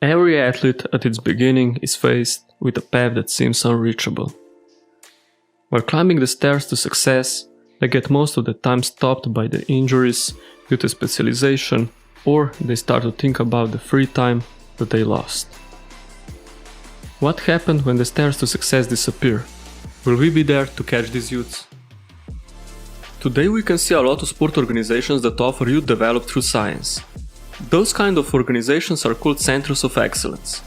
Every athlete at its beginning is faced with a path that seems unreachable. While climbing the stairs to success, they get most of the time stopped by the injuries due to specialization, or they start to think about the free time that they lost. What happened when the stairs to success disappear? Will we be there to catch these youths? Today we can see a lot of sport organizations that offer youth developed through science. Those kind of organizations are called Centers of Excellence.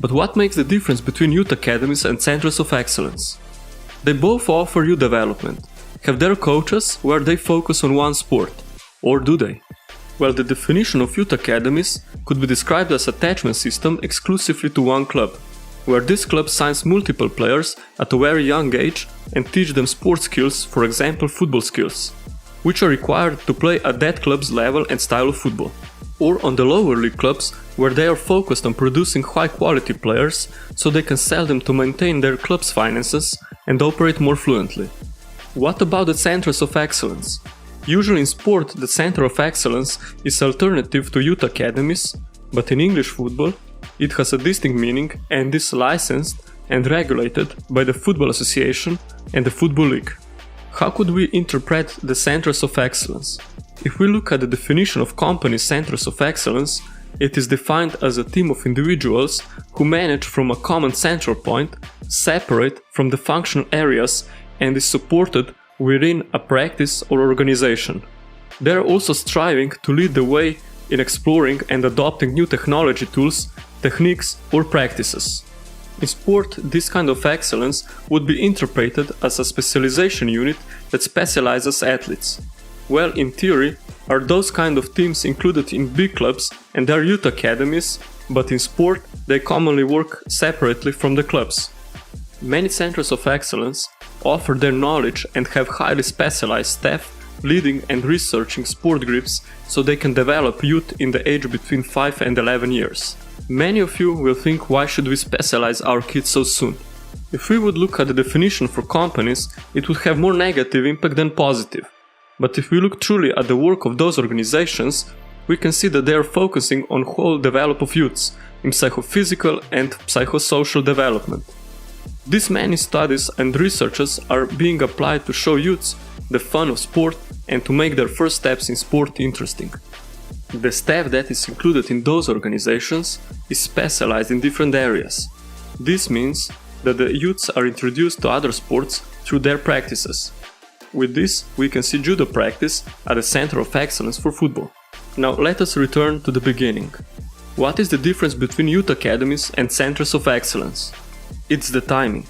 But what makes the difference between youth academies and Centers of Excellence? They both offer youth development, have their coaches where they focus on one sport, or do they? Well, the definition of youth academies could be described as attachment system exclusively to one club, where this club signs multiple players at a very young age and teach them sports skills, for example football skills, which are required to play at that club's level and style of football. Or on the lower league clubs, where they are focused on producing high quality players so they can sell them to maintain their club's finances and operate more fluently. What about the Centers of Excellence? Usually in sport, the Center of Excellence is alternative to youth academies, but in English football, it has a distinct meaning and is licensed and regulated by the Football Association and the Football League. How could we interpret the Centers of Excellence? If we look at the definition of company Centers of Excellence, it is defined as a team of individuals who manage from a common central point, separate from the functional areas, and is supported within a practice or organization. They are also striving to lead the way in exploring and adopting new technology tools, techniques, or practices. In sport, this kind of excellence would be interpreted as a specialization unit that specializes athletes. Well, in theory, are those kind of teams included in big clubs and their youth academies, but in sport they commonly work separately from the clubs. Many centers of excellence offer their knowledge and have highly specialized staff leading and researching sport groups so they can develop youth in the age between 5 and 11 years. Many of you will think, why should we specialize our kids so soon? If we would look at the definition for companies, it would have more negative impact than positive. But if we look truly at the work of those organizations, we can see that they are focusing on whole development of youths in psychophysical and psychosocial development. These many studies and researches are being applied to show youths the fun of sport and to make their first steps in sport interesting. The staff that is included in those organizations is specialized in different areas. This means that the youths are introduced to other sports through their practices. With this, we can see judo practice at the Center of Excellence for football. Now let us return to the beginning. What is the difference between youth academies and Centers of Excellence? It's the timing.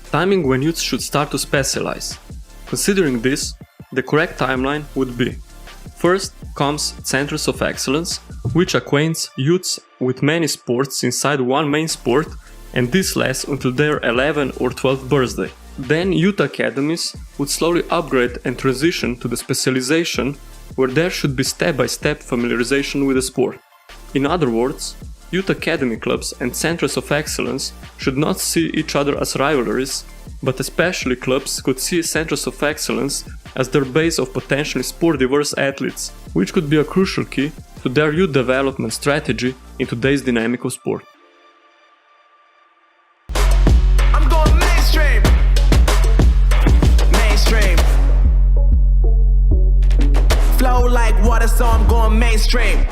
Timing when youths should start to specialize. Considering this, the correct timeline would be: first comes Centers of Excellence, which acquaints youths with many sports inside one main sport, and this lasts until their 11th or 12th birthday. Then youth academies would slowly upgrade and transition to the specialization, where there should be step-by-step familiarization with the sport. In other words, youth academy clubs and Centers of Excellence should not see each other as rivalries, but especially clubs could see Centers of Excellence as their base of potentially sport-diverse athletes, which could be a crucial key to their youth development strategy in today's dynamic of sport. I'm going mainstream. Mainstream. Flow like water, so I'm going mainstream.